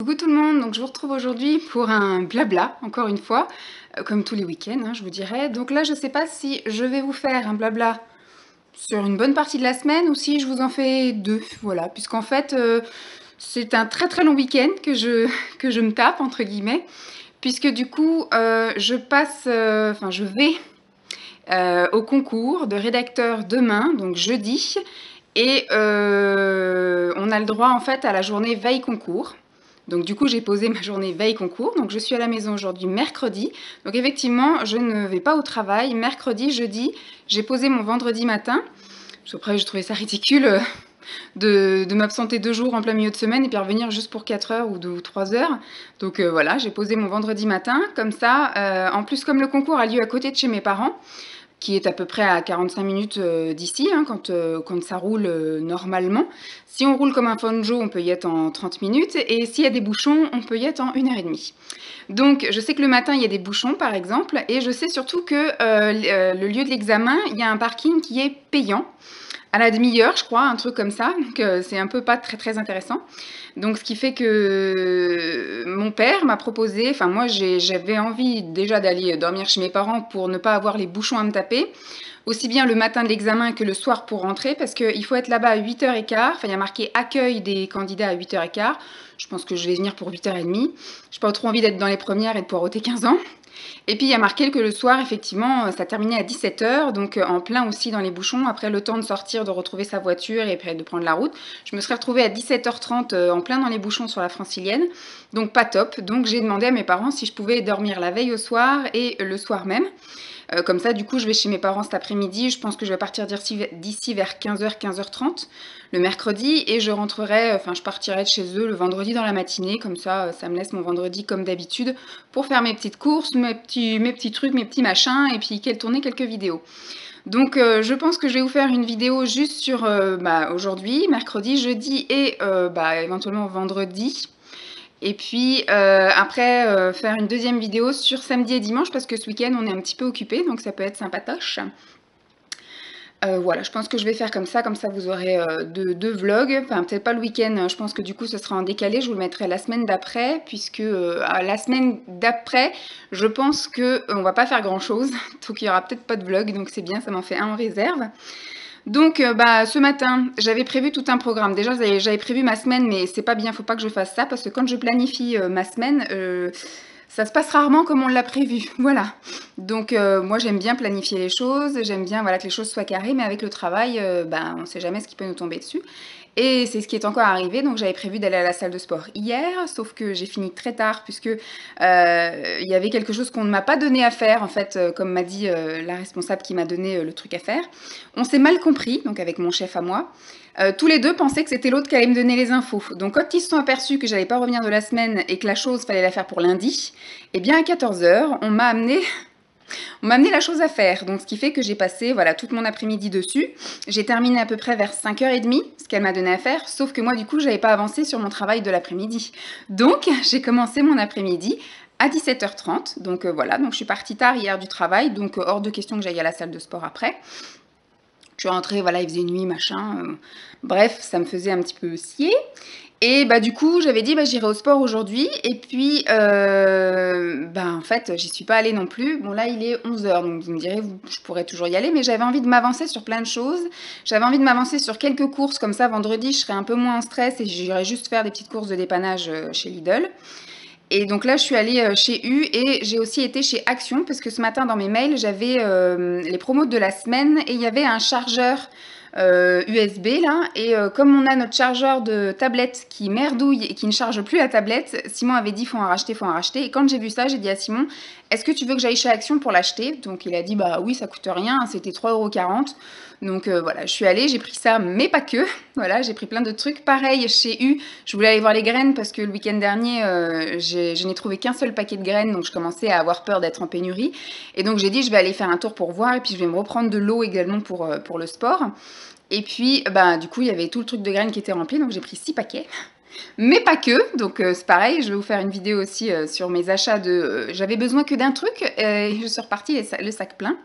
Coucou tout le monde, donc je vous retrouve aujourd'hui pour un blabla, encore une fois, comme tous les week-ends, hein, je vous dirais. Donc là, je sais pas si je vais vous faire un blabla sur une bonne partie de la semaine ou si je vous en fais deux, voilà, puisqu'en fait, c'est un très très long week-end que je me tape, entre guillemets, puisque du coup, je vais au concours de rédacteur demain, donc jeudi, et on a le droit en fait à la journée veille concours. Donc du coup, j'ai posé ma journée veille concours. Donc je suis à la maison aujourd'hui mercredi. Donc effectivement, je ne vais pas au travail. Mercredi, jeudi, j'ai posé mon vendredi matin. Parce qu'après, j'ai trouvé ça ridicule de m'absenter 2 jours en plein milieu de semaine et puis revenir juste pour 4 heures ou 2 ou 3 heures. Donc voilà, j'ai posé mon vendredi matin. Comme ça, en plus, comme le concours a lieu à côté de chez mes parents, qui est à peu près à 45 minutes d'ici, hein, quand ça roule normalement. Si on roule comme un Fonjo, on peut y être en 30 minutes, et s'il y a des bouchons, on peut y être en 1h30. Donc je sais que le matin, il y a des bouchons, par exemple, et je sais surtout que le lieu de l'examen, il y a un parking qui est payant, à la demi-heure, je crois, un truc comme ça, donc c'est un peu pas très très intéressant. Donc ce qui fait que mon père m'a proposé, enfin moi j'avais envie déjà d'aller dormir chez mes parents pour ne pas avoir les bouchons à me taper, aussi bien le matin de l'examen que le soir pour rentrer, parce qu'il faut être là-bas à 8h15, enfin il y a marqué accueil des candidats à 8h15, je pense que je vais venir pour 8h30, j'ai pas trop envie d'être dans les premières et de poireauter 15 ans. Et puis il y a marqué que le soir, effectivement, ça terminait à 17h, donc en plein aussi dans les bouchons, après le temps de sortir, de retrouver sa voiture et puis de prendre la route. Je me serais retrouvée à 17h30 en plein dans les bouchons sur la Francilienne, donc pas top. Donc j'ai demandé à mes parents si je pouvais dormir la veille au soir et le soir même. Comme ça, du coup, je vais chez mes parents cet après-midi. Je pense que je vais partir d'ici vers 15h, 15h30 le mercredi. Et je rentrerai, enfin, je partirai de chez eux le vendredi dans la matinée. Comme ça, ça me laisse mon vendredi comme d'habitude pour faire mes petites courses, mes petits trucs, mes petits machins. Et puis tourner quelques vidéos. Donc je pense que je vais vous faire une vidéo juste sur aujourd'hui, mercredi, jeudi et éventuellement vendredi. Et puis après, faire une deuxième vidéo sur samedi et dimanche parce que ce week-end, on est un petit peu occupé, donc ça peut être sympatoche. Voilà, je pense que je vais faire comme ça vous aurez deux vlogs. Enfin, peut-être pas le week-end, je pense que du coup, ce sera en décalé. Je vous le mettrai la semaine d'après, puisque la semaine d'après, je pense qu'on va pas faire grand-chose. Donc, il y aura peut-être pas de vlog, donc c'est bien, ça m'en fait un en réserve. Donc ce matin, j'avais prévu tout un programme. Déjà, j'avais prévu ma semaine, mais c'est pas bien, faut pas que je fasse ça, parce que quand je planifie ma semaine, ça se passe rarement comme on l'a prévu, voilà. Donc moi j'aime bien planifier les choses, j'aime bien voilà, que les choses soient carrées, mais avec le travail, on sait jamais ce qui peut nous tomber dessus. Et c'est ce qui est encore arrivé, donc j'avais prévu d'aller à la salle de sport hier, sauf que j'ai fini très tard puisque il y avait quelque chose qu'on ne m'a pas donné à faire, en fait, comme m'a dit la responsable qui m'a donné le truc à faire. On s'est mal compris, donc avec mon chef à moi. Tous les deux pensaient que c'était l'autre qui allait me donner les infos. Donc quand ils se sont aperçus que j'allais pas revenir de la semaine et que la chose fallait la faire pour lundi, eh bien à 14h, on m'a amené la chose à faire, donc ce qui fait que j'ai passé voilà, toute mon après-midi dessus. J'ai terminé à peu près vers 5h30, ce qu'elle m'a donné à faire, sauf que moi du coup j'avais pas avancé sur mon travail de l'après-midi. Donc j'ai commencé mon après-midi à 17h30, donc voilà, donc je suis partie tard hier du travail, donc hors de question que j'aille à la salle de sport après. Je suis rentrée, voilà, il faisait nuit, machin, bref, ça me faisait un petit peu scier. Et du coup, j'avais dit j'irai au sport aujourd'hui. Et puis, en fait, j'y suis pas allée non plus. Bon, là, il est 11h, donc vous me direz, je pourrais toujours y aller. Mais j'avais envie de m'avancer sur plein de choses. J'avais envie de m'avancer sur quelques courses. Comme ça, vendredi, je serais un peu moins en stress et j'irais juste faire des petites courses de dépannage chez Lidl. Et donc là, je suis allée chez U et j'ai aussi été chez Action parce que ce matin, dans mes mails, j'avais les promos de la semaine et il y avait un chargeur USB là. Et comme on a notre chargeur de tablette qui merdouille et qui ne charge plus la tablette, Simon avait dit faut en racheter, faut en racheter. Et quand j'ai vu ça, j'ai dit à Simon, est-ce que tu veux que j'aille chez Action pour l'acheter? Donc il a dit bah oui, ça coûte rien, c'était 3,40 €. Donc voilà, je suis allée, j'ai pris ça, mais pas que. Voilà, j'ai pris plein de trucs. Pareil, chez U, je voulais aller voir les graines parce que le week-end dernier, je n'ai trouvé qu'un seul paquet de graines, donc je commençais à avoir peur d'être en pénurie. Et donc j'ai dit, je vais aller faire un tour pour voir, et puis je vais me reprendre de l'eau également pour le sport. Et puis, du coup, il y avait tout le truc de graines qui était rempli, donc j'ai pris 6 paquets. Mais pas que, donc c'est pareil, je vais vous faire une vidéo aussi sur mes achats de... j'avais besoin que d'un truc, et je suis repartie le sac plein.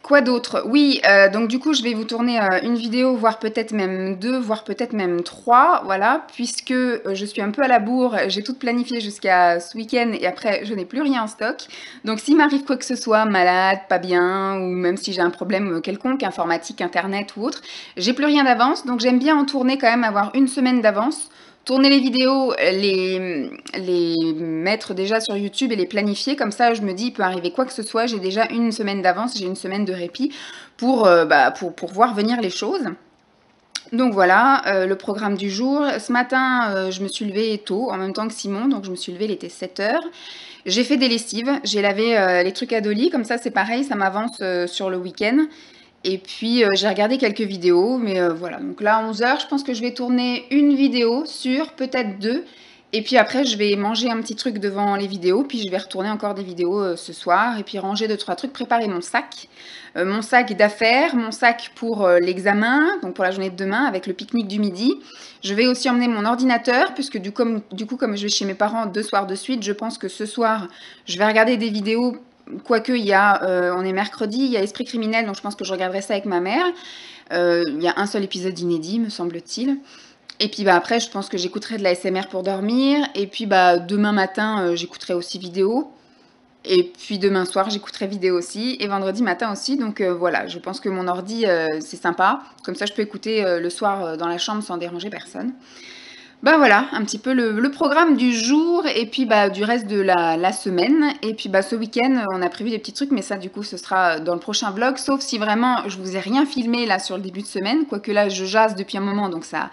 Quoi d'autre? Oui, donc du coup, je vais vous tourner, une vidéo, voire peut-être même 2, voire peut-être même 3, voilà, puisque, je suis un peu à la bourre. J'ai tout planifié jusqu'à ce week-end et après je n'ai plus rien en stock. Donc s'il m'arrive quoi que ce soit, malade, pas bien ou même si j'ai un problème, quelconque, informatique, internet ou autre, j'ai plus rien d'avance. Donc j'aime bien en tourner quand même, avoir une semaine d'avance. Tourner les vidéos, les mettre déjà sur YouTube et les planifier. Comme ça, je me dis, il peut arriver quoi que ce soit. J'ai déjà une semaine d'avance, j'ai une semaine de répit pour voir venir les choses. Donc voilà, le programme du jour. Ce matin, je me suis levée tôt, en même temps que Simon. Donc je me suis levée, il était 7 heures. J'ai fait des lessives, j'ai lavé les trucs à Dolly. Comme ça, c'est pareil, ça m'avance sur le week-end. Et puis, j'ai regardé quelques vidéos, mais voilà. Donc là, à 11 heures, je pense que je vais tourner une vidéo sur peut-être 2. Et puis après, je vais manger un petit truc devant les vidéos, puis je vais retourner encore des vidéos ce soir, et puis ranger 2-3 trucs, préparer mon sac d'affaires, mon sac pour l'examen, donc pour la journée de demain, avec le pique-nique du midi. Je vais aussi emmener mon ordinateur, puisque du coup, comme je vais chez mes parents 2 soirs de suite, je pense que ce soir, je vais regarder des vidéos. Quoique, on est mercredi, il y a Esprit criminel, donc je pense que je regarderai ça avec ma mère. Il y a un seul épisode inédit, me semble-t-il. Et puis après, je pense que j'écouterai de la SMR pour dormir. Et puis demain matin, j'écouterai aussi vidéo. Et puis demain soir, j'écouterai vidéo aussi. Et vendredi matin aussi. Donc voilà, je pense que mon ordi, c'est sympa. Comme ça, je peux écouter le soir dans la chambre sans déranger personne. Voilà, un petit peu le programme du jour et puis du reste de la semaine. Et puis ce week-end, on a prévu des petits trucs, mais ça du coup ce sera dans le prochain vlog, sauf si vraiment je vous ai rien filmé là sur le début de semaine, quoique là je jase depuis un moment, donc ça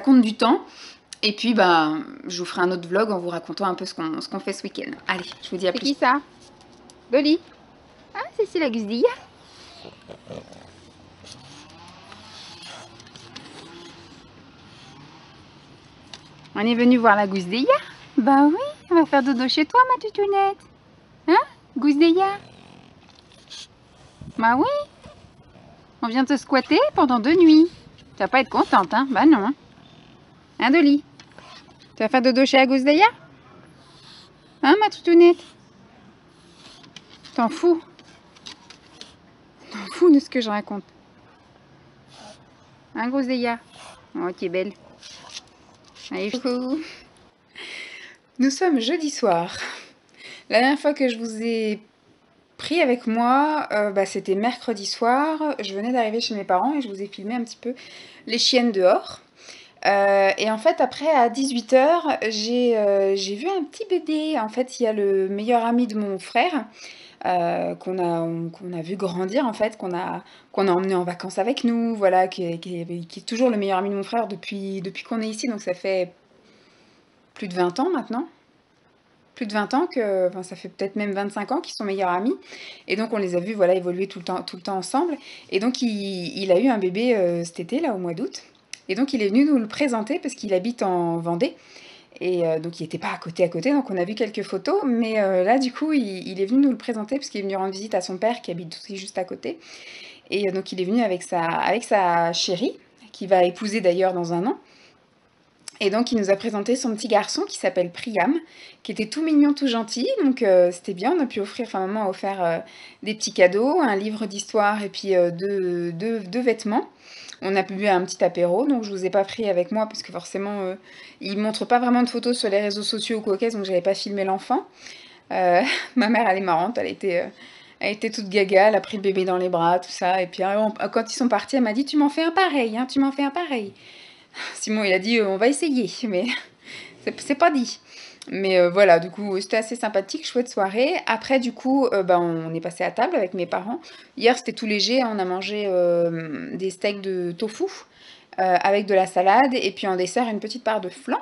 compte du temps. Et puis je vous ferai un autre vlog en vous racontant un peu ce qu'on fait ce week-end. Allez, je vous dis à plus. C'est qui ça? Dolly? Ah, c'est la gusdille. On est venu voir la Gousdeya? Bah oui, on va faire dodo chez toi, ma tutounette. Hein, Gousdeya? Bah oui. On vient te squatter pendant 2 nuits. Tu vas pas être contente, hein? Bah non. Hein, Dolly? Tu vas faire dodo chez la Gousdeya? Hein, ma tutounette? T'en fous? T'en fous de ce que je raconte? Hein, Gousdeya? Oh, tu es belle. Allez, coucou. Nous sommes jeudi soir. La dernière fois que je vous ai pris avec moi, c'était mercredi soir. Je venais d'arriver chez mes parents et je vous ai filmé un petit peu les chiennes dehors. Et en fait, après, à 18 h, j'ai vu un petit bébé. En fait, il y a le meilleur ami de mon frère qu'on a vu grandir, en fait, qu'on a emmené en vacances avec nous, voilà, qui est toujours le meilleur ami de mon frère depuis qu'on est ici. Donc ça fait plus de 20 ans maintenant. Plus de 20 ans ça fait peut-être même 25 ans qu'ils sont meilleurs amis. Et donc on les a vus, voilà, évoluer tout le temps ensemble. Et donc il a eu un bébé cet été, là, au mois d'août. Et donc il est venu nous le présenter parce qu'il habite en Vendée. Et donc il n'était pas à côté, donc on a vu quelques photos. Mais là, du coup, il est venu nous le présenter parce qu'il est venu rendre visite à son père qui habite aussi juste à côté. Et donc il est venu avec sa chérie, qui va épouser d'ailleurs dans un an. Et donc il nous a présenté son petit garçon qui s'appelle Priam, qui était tout mignon, tout gentil. Donc c'était bien, on a pu offrir, enfin maman a offert des petits cadeaux, un livre d'histoire et puis deux vêtements. On a bu un petit apéro, donc je vous ai pas pris avec moi parce que forcément il montre pas vraiment de photos sur les réseaux sociaux ou quoi qu'est-ce, donc j'avais pas filmé l'enfant. Ma mère, elle est marrante, elle était toute gaga, elle a pris le bébé dans les bras, tout ça. Et puis quand ils sont partis, elle m'a dit: tu m'en fais un pareil, hein, tu m'en fais un pareil. Simon, il a dit: on va essayer, mais c'est pas dit. Mais voilà, du coup, c'était assez sympathique, chouette soirée. Après, du coup, on est passé à table avec mes parents. Hier, c'était tout léger, on a mangé des steaks de tofu avec de la salade et puis en dessert, une petite part de flan.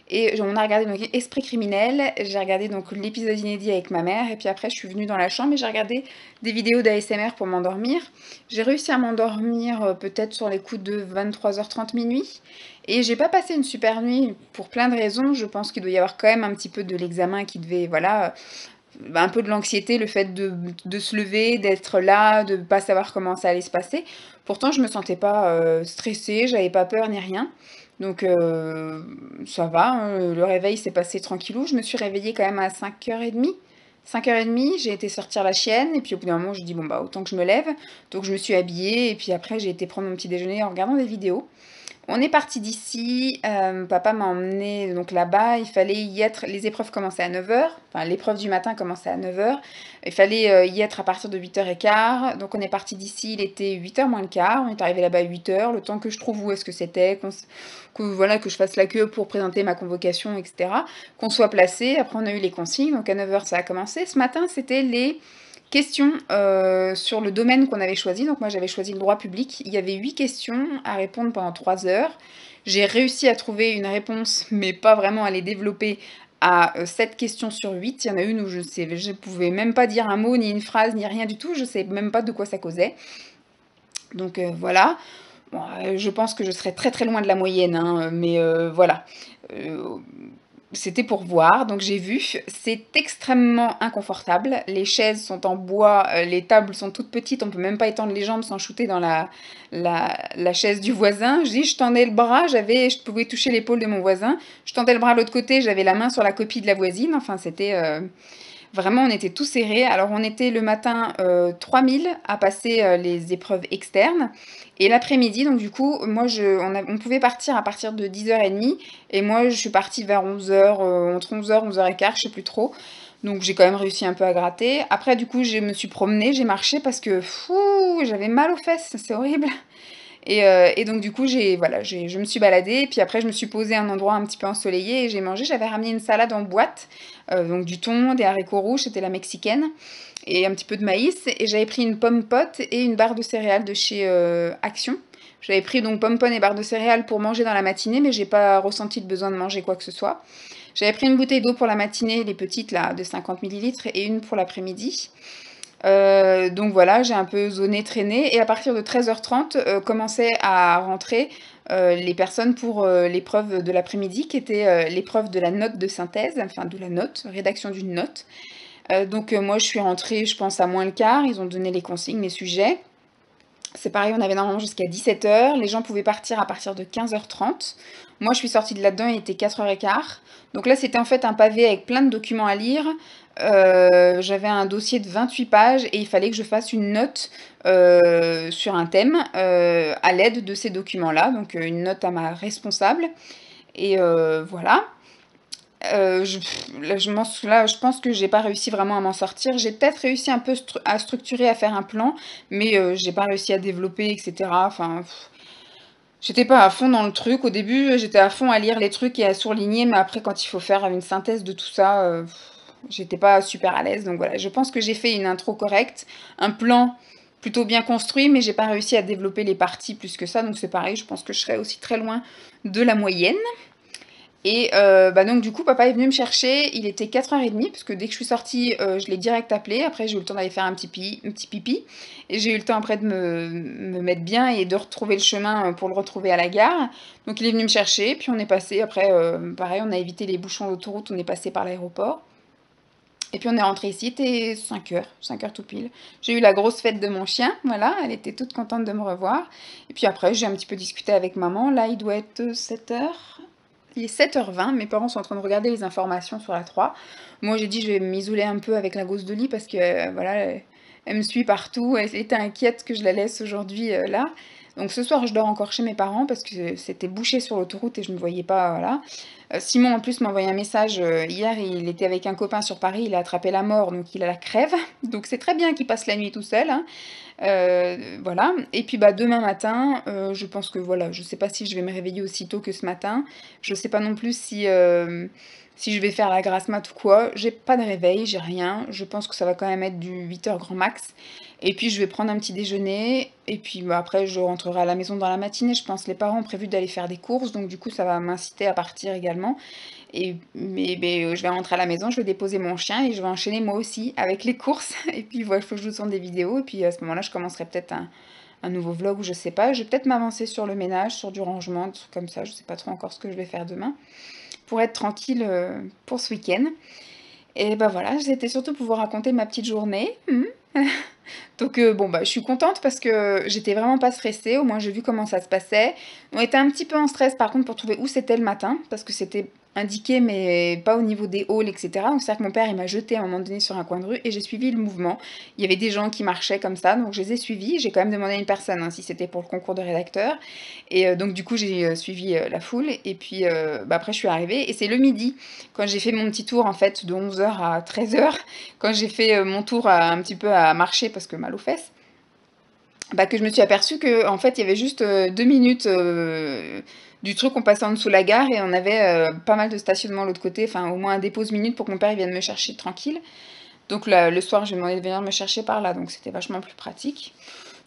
Et on a regardé donc Esprit criminel, j'ai regardé donc l'épisode inédit avec ma mère, et puis après je suis venue dans la chambre et j'ai regardé des vidéos d'ASMR pour m'endormir. J'ai réussi à m'endormir peut-être sur les coups de 23h30 minuit, et j'ai pas passé une super nuit pour plein de raisons. Je pense qu'il doit y avoir quand même un petit peu de l'examen qui devait, voilà, un peu de l'anxiété, le fait de se lever, d'être là, de pas savoir comment ça allait se passer. Pourtant je me sentais pas stressée, j'avais pas peur ni rien. Donc ça va, hein, le réveil s'est passé tranquillou. Je me suis réveillée quand même à 5h30, 5h30, j'ai été sortir la chienne, et puis au bout d'un moment, je dis bon bah autant que je me lève. Donc je me suis habillée, et puis après j'ai été prendre mon petit déjeuner en regardant des vidéos. On est parti d'ici, papa m'a emmené donc là-bas, il fallait y être, les épreuves commençaient à 9h, enfin l'épreuve du matin commençait à 9h, il fallait y être à partir de 8h15, donc on est parti d'ici, il était 8h moins le quart, on est arrivé là-bas à 8h, le temps que je trouve où est-ce que c'était, voilà, que je fasse la queue pour présenter ma convocation, etc., qu'on soit placé, après on a eu les consignes, donc à 9h ça a commencé. Ce matin c'était les questions sur le domaine qu'on avait choisi. Donc moi j'avais choisi le droit public. Il y avait 8 questions à répondre pendant 3 heures. J'ai réussi à trouver une réponse, mais pas vraiment à les développer, à 7 questions sur 8. Il y en a une où je pouvais même pas dire un mot, ni une phrase, ni rien du tout. Je sais même pas de quoi ça causait. Donc voilà. Bon, je pense que je serais très très loin de la moyenne, hein, mais voilà. C'était pour voir, donc j'ai vu. C'est extrêmement inconfortable. Les chaises sont en bois, les tables sont toutes petites, on peut même pas étendre les jambes sans shooter dans la chaise du voisin. Je tendais le bras, je pouvais toucher l'épaule de mon voisin. Je tendais le bras de l'autre côté, j'avais la main sur la copie de la voisine. Enfin, c'était vraiment, on était tous serrés. Alors, on était le matin 3000 à passer les épreuves externes. Et l'après-midi, donc du coup, moi, on pouvait partir à partir de 10h30. Et moi, je suis partie vers 11h, entre 11h, 11h15, je sais plus trop. Donc, j'ai quand même réussi un peu à gratter. Après, du coup, je me suis promenée, j'ai marché parce que, j'avais mal aux fesses, c'est horrible. Et donc du coup, je me suis baladée, et puis après je me suis posée à un endroit un petit peu ensoleillé et j'ai mangé. J'avais ramené une salade en boîte, donc du thon, des haricots rouges, c'était la mexicaine, et un petit peu de maïs. Et j'avais pris une pomme pote et une barre de céréales de chez Action. J'avais pris donc pomme pomme et barre de céréales pour manger dans la matinée, mais j'ai pas ressenti le besoin de manger quoi que ce soit. J'avais pris une bouteille d'eau pour la matinée, les petites là, de 50 millilitres, et une pour l'après-midi. Donc voilà, j'ai un peu zoné, traîné, et à partir de 13h30, commençaient à rentrer les personnes pour l'épreuve de l'après-midi, qui était l'épreuve de la note de synthèse, enfin de la note, rédaction d'une note. Donc moi je suis rentrée, je pense, à moins le quart, ils ont donné les consignes, les sujets. C'est pareil, on avait normalement jusqu'à 17h, les gens pouvaient partir à partir de 15h30. Moi je suis sortie de là-dedans, il était 4h15. Donc là c'était en fait un pavé avec plein de documents à lire. J'avais un dossier de 28 pages et il fallait que je fasse une note sur un thème à l'aide de ces documents-là, donc une note à ma responsable. Et voilà. Je pense que j'ai pas réussi vraiment à m'en sortir. J'ai peut-être réussi un peu à structurer, à faire un plan, mais j'ai pas réussi à développer, etc. Enfin, j'étais pas à fond dans le truc. Au début, j'étais à fond à lire les trucs et à surligner, mais après, quand il faut faire une synthèse de tout ça, j'étais pas super à l'aise. Donc voilà, je pense que j'ai fait une intro correcte, un plan plutôt bien construit, mais j'ai pas réussi à développer les parties plus que ça. Donc c'est pareil, je pense que je serais aussi très loin de la moyenne. Et donc du coup, papa est venu me chercher, il était 4h30, parce que dès que je suis sortie, je l'ai direct appelé. Après, j'ai eu le temps d'aller faire un petit pipi, et j'ai eu le temps après de me mettre bien et de retrouver le chemin pour le retrouver à la gare. Donc il est venu me chercher, puis on est passé, après, pareil, on a évité les bouchons d'autoroute, on est passé par l'aéroport. Et puis on est rentré ici, c'était 5h tout pile. J'ai eu la grosse fête de mon chien, voilà, elle était toute contente de me revoir. Et puis après, j'ai un petit peu discuté avec maman, là il doit être 7h. Il est 7h20, mes parents sont en train de regarder les informations sur la 3. Moi j'ai dit je vais m'isoler un peu avec la gosse de lit parce que voilà, elle me suit partout, elle était inquiète que je la laisse aujourd'hui là. Donc ce soir je dors encore chez mes parents parce que c'était bouché sur l'autoroute et je ne me voyais pas, voilà. Simon en plus m'a envoyé un message hier, il était avec un copain sur Paris, il a attrapé la mort, donc il a la crève. Donc c'est très bien qu'il passe la nuit tout seul, hein. Voilà. Et puis bah demain matin, je pense que voilà, je sais pas si je vais me réveiller aussi tôt que ce matin. Je sais pas non plus si je vais faire la grasse mat ou quoi. J'ai pas de réveil, j'ai rien. Je pense que ça va quand même être du 8h grand max. Et puis je vais prendre un petit déjeuner. Et puis bah, après je rentrerai à la maison dans la matinée. Je pense que les parents ont prévu d'aller faire des courses. Donc du coup ça va m'inciter à partir également. Mais je vais rentrer à la maison, je vais déposer mon chien et je vais enchaîner moi aussi avec les courses. Et puis voilà, il faut que je vous tourne des vidéos. Et puis à ce moment-là, je commencerai peut-être un nouveau vlog ou je sais pas. Je vais peut-être m'avancer sur le ménage, sur du rangement, des trucs comme ça. Je sais pas trop encore ce que je vais faire demain. Pour être tranquille pour ce week-end. Et bah voilà, c'était surtout pour vous raconter ma petite journée. Donc bon, bah, je suis contente parce que j'étais vraiment pas stressée, au moins j'ai vu comment ça se passait. On était un petit peu en stress par contre pour trouver où c'était le matin, parce que c'était indiqué mais pas au niveau des halls, etc. Donc c'est-à-dire que mon père il m'a jeté à un moment donné sur un coin de rue et j'ai suivi le mouvement. Il y avait des gens qui marchaient comme ça, donc je les ai suivis. J'ai quand même demandé à une personne hein, si c'était pour le concours de rédacteur. Et donc du coup j'ai suivi la foule et puis bah, après je suis arrivée et c'est le midi quand j'ai fait mon petit tour en fait de 11 h à 13 h, quand j'ai fait mon tour un petit peu à marcher parce que mal aux fesses, bah, que je me suis aperçue que en fait il y avait juste 2 minutes du truc, on passait en dessous de la gare et on avait pas mal de stationnement de l'autre côté, enfin au moins un dépose minute pour que mon père il vienne me chercher tranquille. Donc là, le soir, je lui ai demandé de venir me chercher par là, donc c'était vachement plus pratique.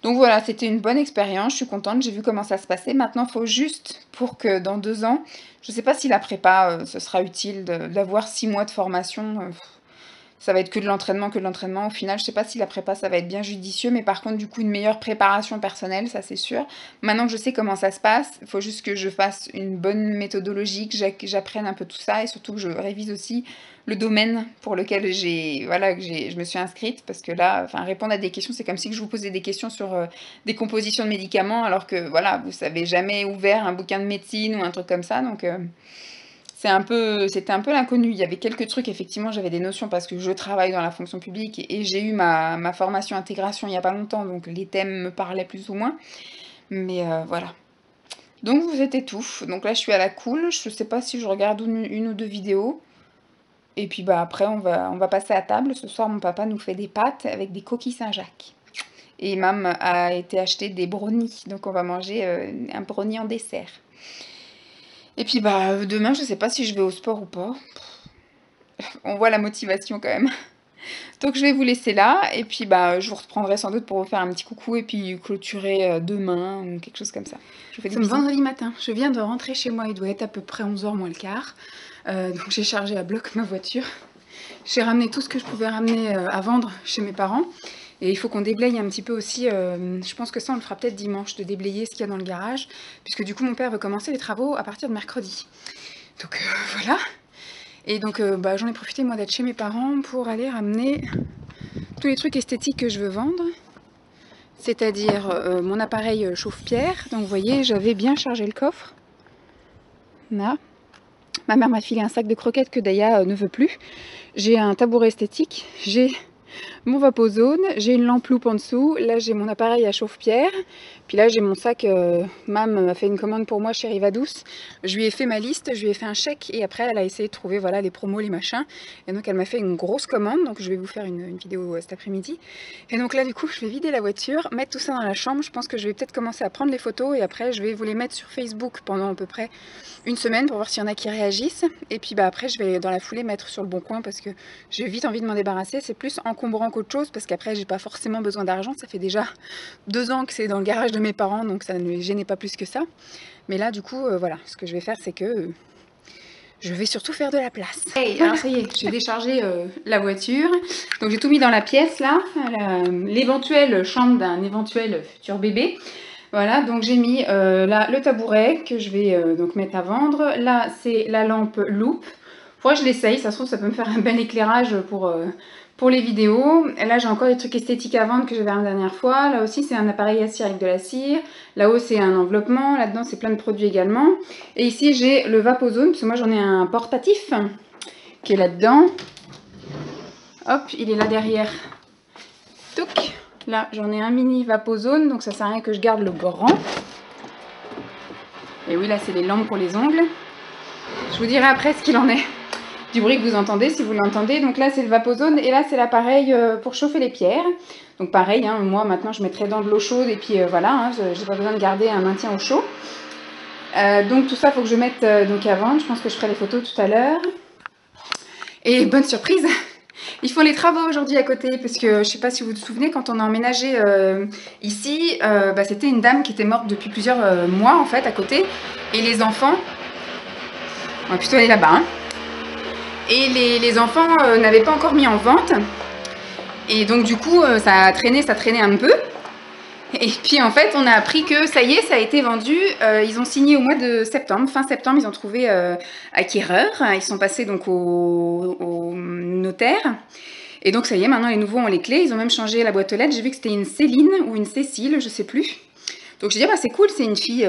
Donc voilà, c'était une bonne expérience, je suis contente, j'ai vu comment ça se passait. Maintenant, il faut juste pour que dans 2 ans, je ne sais pas si la prépa, ce sera utile d'avoir 6 mois de formation. Ça va être que de l'entraînement, que de l'entraînement. Au final, je sais pas si la prépa, ça va être bien judicieux, mais par contre, du coup, une meilleure préparation personnelle, ça c'est sûr. Maintenant que je sais comment ça se passe, il faut juste que je fasse une bonne méthodologie, que j'apprenne un peu tout ça, et surtout que je révise aussi le domaine pour lequel je me suis inscrite, parce que là, enfin, répondre à des questions, c'est comme si je vous posais des questions sur des compositions de médicaments, alors que, voilà, vous savez jamais ouvert un bouquin de médecine ou un truc comme ça, donc... c'était un peu l'inconnu. Il y avait quelques trucs, effectivement, j'avais des notions parce que je travaille dans la fonction publique et j'ai eu ma formation intégration il n'y a pas longtemps, donc les thèmes me parlaient plus ou moins. Mais voilà. Donc c'était tout. Donc là, je suis à la cool. Je sais pas si je regarde une ou deux vidéos. Et puis bah après, on va passer à table. Ce soir, mon papa nous fait des pâtes avec des coquilles Saint-Jacques. Et mam a été acheter des brownies. Donc on va manger un brownie en dessert. Et puis bah demain, je sais pas si je vais au sport ou pas. On voit la motivation quand même. Donc je vais vous laisser là et puis bah je vous reprendrai sans doute pour vous faire un petit coucou et puis clôturer demain ou quelque chose comme ça. Je vous fais des bisous. Vendredi matin, je viens de rentrer chez moi, il doit être à peu près 11 h moins le quart. Donc j'ai chargé à bloc ma voiture. J'ai ramené tout ce que je pouvais ramener à vendre chez mes parents. Et il faut qu'on déblaye un petit peu aussi, je pense que ça on le fera peut-être dimanche, de déblayer ce qu'il y a dans le garage, puisque du coup mon père veut commencer les travaux à partir de mercredi. Donc voilà. Et donc bah, j'en ai profité moi d'être chez mes parents pour aller ramener tous les trucs esthétiques que je veux vendre. C'est-à-dire mon appareil chauffe-pierre. Donc vous voyez, j'avais bien chargé le coffre. Là. Ma mère m'a filé un sac de croquettes que Daya ne veut plus. J'ai un tabouret esthétique. J'ai mon Vapozone, j'ai une lampe loupe en dessous, là j'ai mon appareil à chauffe-pierre, puis là j'ai mon sac, Mam m'a fait une commande pour moi chez Rivadouce, je lui ai fait ma liste, je lui ai fait un chèque et après elle a essayé de trouver voilà, les promos, les machins, et donc elle m'a fait une grosse commande, donc je vais vous faire une vidéo cet après-midi, et donc là du coup je vais vider la voiture, mettre tout ça dans la chambre, je pense que je vais peut-être commencer à prendre les photos et après je vais vous les mettre sur Facebook pendant à peu près une semaine pour voir s'il y en a qui réagissent, et puis bah après je vais dans la foulée mettre sur le bon coin parce que j'ai vite envie de m'en débarrasser, c'est plus encombrant qu'autre chose parce qu'après j'ai pas forcément besoin d'argent, ça fait déjà 2 ans que c'est dans le garage de mes parents donc ça ne me gênait pas plus que ça, mais là du coup voilà, ce que je vais faire c'est que je vais surtout faire de la place. Hey, alors ça y est, j'ai déchargé la voiture, donc j'ai tout mis dans la pièce là, l'éventuelle chambre d'un éventuel futur bébé. Voilà, donc j'ai mis là le tabouret que je vais donc mettre à vendre. Là, c'est la lampe loupe. Faudrait que je l'essaye, ça se trouve ça peut me faire un bel éclairage pour les vidéos. Et là, j'ai encore des trucs esthétiques à vendre que j'avais la dernière fois. Là aussi, c'est un appareil à cire avec de la cire. Là-haut, c'est un enveloppement. Là-dedans, c'est plein de produits également. Et ici, j'ai le Vapozone, parce que moi, j'en ai un portatif qui est là-dedans. Hop, il est là derrière. Touc. Là, j'en ai un mini Vapozone, donc ça sert à rien que je garde le grand. Et oui, là, c'est les lampes pour les ongles. Je vous dirai après ce qu'il en est du bruit que vous entendez, si vous l'entendez. Donc là, c'est le Vapozone, et là, c'est l'appareil pour chauffer les pierres. Donc pareil, hein, moi, maintenant, je mettrai dans de l'eau chaude, et puis voilà, hein, j'ai pas besoin de garder un maintien au chaud. Donc tout ça, il faut que je mette donc à vendre. Je pense que je ferai les photos tout à l'heure. Et bonne surprise! Ils font les travaux aujourd'hui à côté parce que je ne sais pas si vous vous souvenez, quand on a emménagé ici, c'était une dame qui était morte depuis plusieurs mois en fait à côté, et les enfants, on va plutôt aller là-bas, hein. Et les enfants n'avaient pas encore mis en vente, et donc du coup ça traînait un peu. Et puis en fait, on a appris que ça y est, ça a été vendu. Ils ont signé au mois de septembre. Fin septembre, ils ont trouvé acquéreur. Ils sont passés donc au notaire. Et donc ça y est, maintenant les nouveaux ont les clés. Ils ont même changé la boîte aux lettres. J'ai vu que c'était une Céline ou une Cécile, je sais plus. Donc j'ai dit, bah c'est cool, c'est une fille.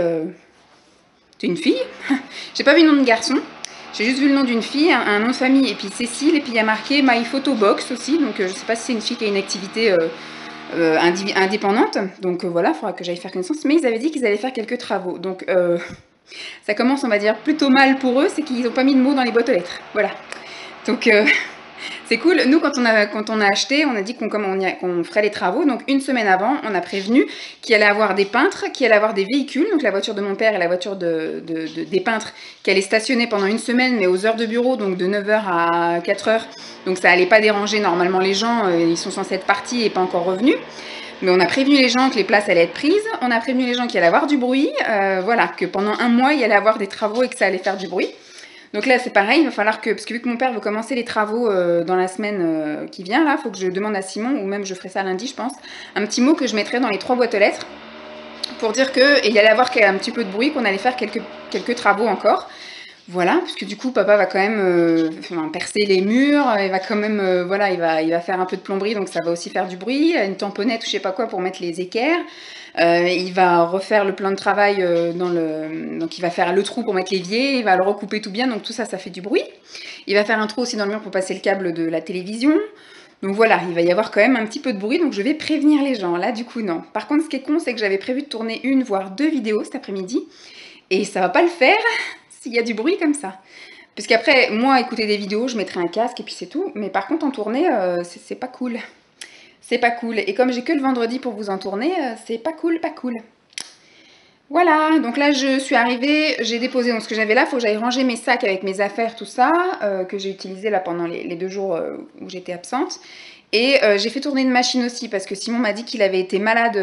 C'est une fille. J'ai pas vu le nom de garçon. J'ai juste vu le nom d'une fille, un nom de famille, et puis Cécile, et puis il y a marqué My Photo Box aussi. Donc je sais pas si c'est une fille qui a une activité indépendante. Donc voilà, il faudra que j'aille faire connaissance. Mais ils avaient dit qu'ils allaient faire quelques travaux. Donc ça commence, on va dire, plutôt mal pour eux, c'est qu'ils n'ont pas mis de mots dans les boîtes aux lettres. Voilà. Donc c'est cool. Nous, quand on a acheté, on a dit qu'on ferait les travaux. Donc une semaine avant, on a prévenu qu'il allait avoir des peintres, qu'il allait avoir des véhicules. Donc la voiture de mon père et la voiture des peintres qui allaient stationner pendant une semaine, mais aux heures de bureau, donc de 9 h à 4 h. Donc ça allait pas déranger normalement les gens. Ils sont censés être partis et pas encore revenus. Mais on a prévenu les gens que les places allaient être prises. On a prévenu les gens qu'il allait avoir du bruit. Voilà, que pendant un mois, il y allait avoir des travaux et que ça allait faire du bruit. Donc là, c'est pareil, il va falloir que, parce que vu que mon père veut commencer les travaux dans la semaine qui vient, là, il faut que je demande à Simon, ou même je ferai ça lundi, je pense, un petit mot que je mettrai dans les 3 boîtes aux lettres pour dire qu'il allait avoir un petit peu de bruit, qu'on allait faire quelques travaux encore. Voilà, parce que du coup, papa va quand même percer les murs, il va quand même, voilà, il va faire un peu de plomberie, donc ça va aussi faire du bruit, une tamponnette ou je sais pas quoi pour mettre les équerres. Il va refaire le plan de travail donc il va faire le trou pour mettre l'évier, il va le recouper tout bien, donc tout ça, ça fait du bruit. Il va faire un trou aussi dans le mur pour passer le câble de la télévision. Donc voilà, il va y avoir quand même un petit peu de bruit, donc je vais prévenir les gens. Là, du coup, non. Par contre, ce qui est con, c'est que j'avais prévu de tourner 1 voire 2 vidéos cet après-midi, et ça va pas le faire s'il y a du bruit comme ça. Parce qu'après, moi, écouter des vidéos, je mettrai un casque et puis c'est tout. Mais par contre, en tournée, c'est pas cool. C'est pas cool. Et comme j'ai que le vendredi pour vous en tourner, c'est pas cool, pas cool. Voilà, donc là je suis arrivée, j'ai déposé donc ce que j'avais là, il faut que j'aille ranger mes sacs avec mes affaires, tout ça, que j'ai utilisé là pendant les 2 jours où j'étais absente. Et j'ai fait tourner une machine aussi parce que Simon m'a dit qu'il avait été malade,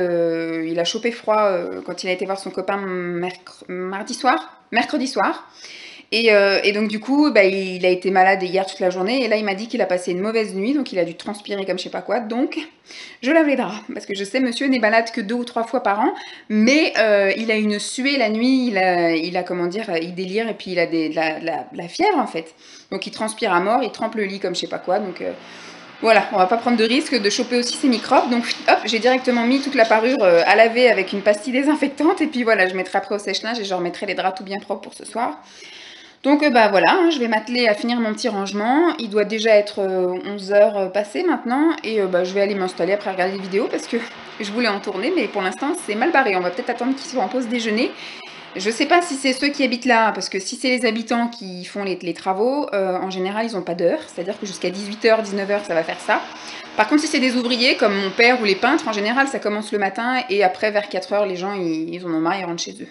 il a chopé froid quand il a été voir son copain mercredi soir. Et donc du coup, bah, il a été malade hier toute la journée et là il m'a dit qu'il a passé une mauvaise nuit, donc il a dû transpirer comme je sais pas quoi, donc je lave les draps. Parce que je sais, monsieur n'est malade que 2 ou 3 fois par an, mais il a une suée la nuit, il a comment dire, il délire et puis il a la fièvre en fait. Donc il transpire à mort, il trempe le lit comme je sais pas quoi, donc... Voilà, on va pas prendre de risque de choper aussi ces microbes. Donc hop, j'ai directement mis toute la parure à laver avec une pastille désinfectante. Et puis voilà, je mettrai après au sèche-linge et je remettrai les draps tout bien propres pour ce soir. Donc bah voilà, hein, je vais m'atteler à finir mon petit rangement. Il doit déjà être 11 h passées maintenant. Et bah, je vais aller m'installer après regarder les vidéos parce que je voulais en tourner. Mais pour l'instant, c'est mal barré. On va peut-être attendre qu'ils soient en pause déjeuner. Je sais pas si c'est ceux qui habitent là, parce que si c'est les habitants qui font les travaux, en général, ils n'ont pas d'heure. C'est-à-dire que jusqu'à 18 h, 19 h, ça va faire ça. Par contre, si c'est des ouvriers, comme mon père ou les peintres, en général, ça commence le matin. Et après, vers 4 h, les gens, ils en ont marre, ils rentrent chez eux.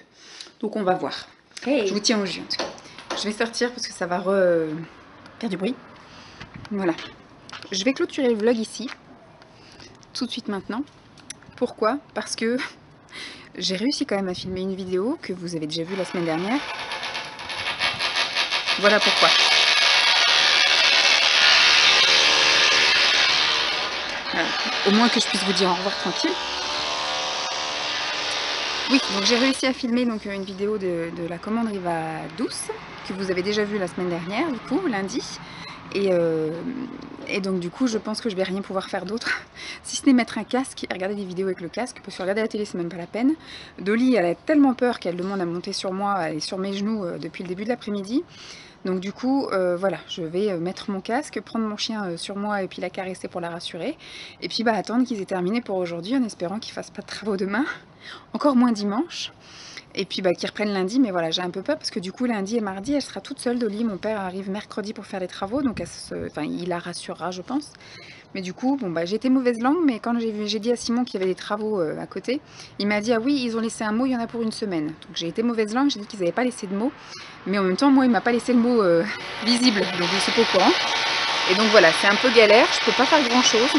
Donc, on va voir. Hey. Je vous tiens au jus, en tout cas. Je vais sortir parce que ça va faire du bruit. Voilà. Je vais clôturer le vlog ici. Tout de suite maintenant. Pourquoi? Parce que... j'ai réussi quand même à filmer une vidéo que vous avez déjà vue la semaine dernière. Voilà pourquoi. Voilà. Au moins que je puisse vous dire au revoir tranquille. Oui, donc j'ai réussi à filmer donc, une vidéo de la commande Riva Douce, que vous avez déjà vue la semaine dernière, du coup, lundi. Et donc du coup je pense que je vais rien pouvoir faire d'autre si ce n'est mettre un casque et regarder des vidéos avec le casque, parce que regarder la télé c'est même pas la peine. Dolly elle a tellement peur qu'elle demande à monter sur moi, elle est sur mes genoux depuis le début de l'après-midi. Donc du coup voilà, je vais mettre mon casque, prendre mon chien sur moi et puis la caresser pour la rassurer. Et puis bah attendre qu'ils aient terminé pour aujourd'hui en espérant qu'ils fassent pas de travaux demain, encore moins dimanche. Et puis bah, qu'ils reprennent lundi, mais voilà, j'ai un peu peur parce que du coup lundi et mardi elle sera toute seule, Dolly. Mon père arrive mercredi pour faire les travaux, donc il la rassurera je pense. Mais du coup, bon bah j'ai été mauvaise langue, mais quand j'ai dit à Simon qu'il y avait des travaux à côté, il m'a dit ah oui, ils ont laissé un mot, il y en a pour une semaine. Donc j'ai été mauvaise langue, j'ai dit qu'ils n'avaient pas laissé de mots, mais en même temps moi il m'a pas laissé le mot visible, donc je suis pas au courant. Et donc voilà, c'est un peu galère, je peux pas faire grand chose.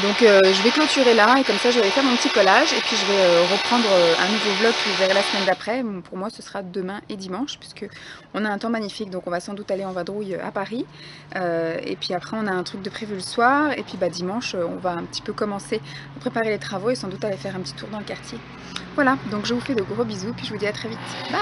Donc je vais clôturer là et comme ça je vais faire mon petit collage et puis je vais reprendre un nouveau vlog que vous verrez la semaine d'après. Bon, pour moi ce sera demain et dimanche puisque on a un temps magnifique, donc on va sans doute aller en vadrouille à Paris. Et puis après on a un truc de prévu le soir et puis bah, dimanche on va un petit peu commencer à préparer les travaux et sans doute aller faire un petit tour dans le quartier. Voilà, donc je vous fais de gros bisous puis je vous dis à très vite. Bye!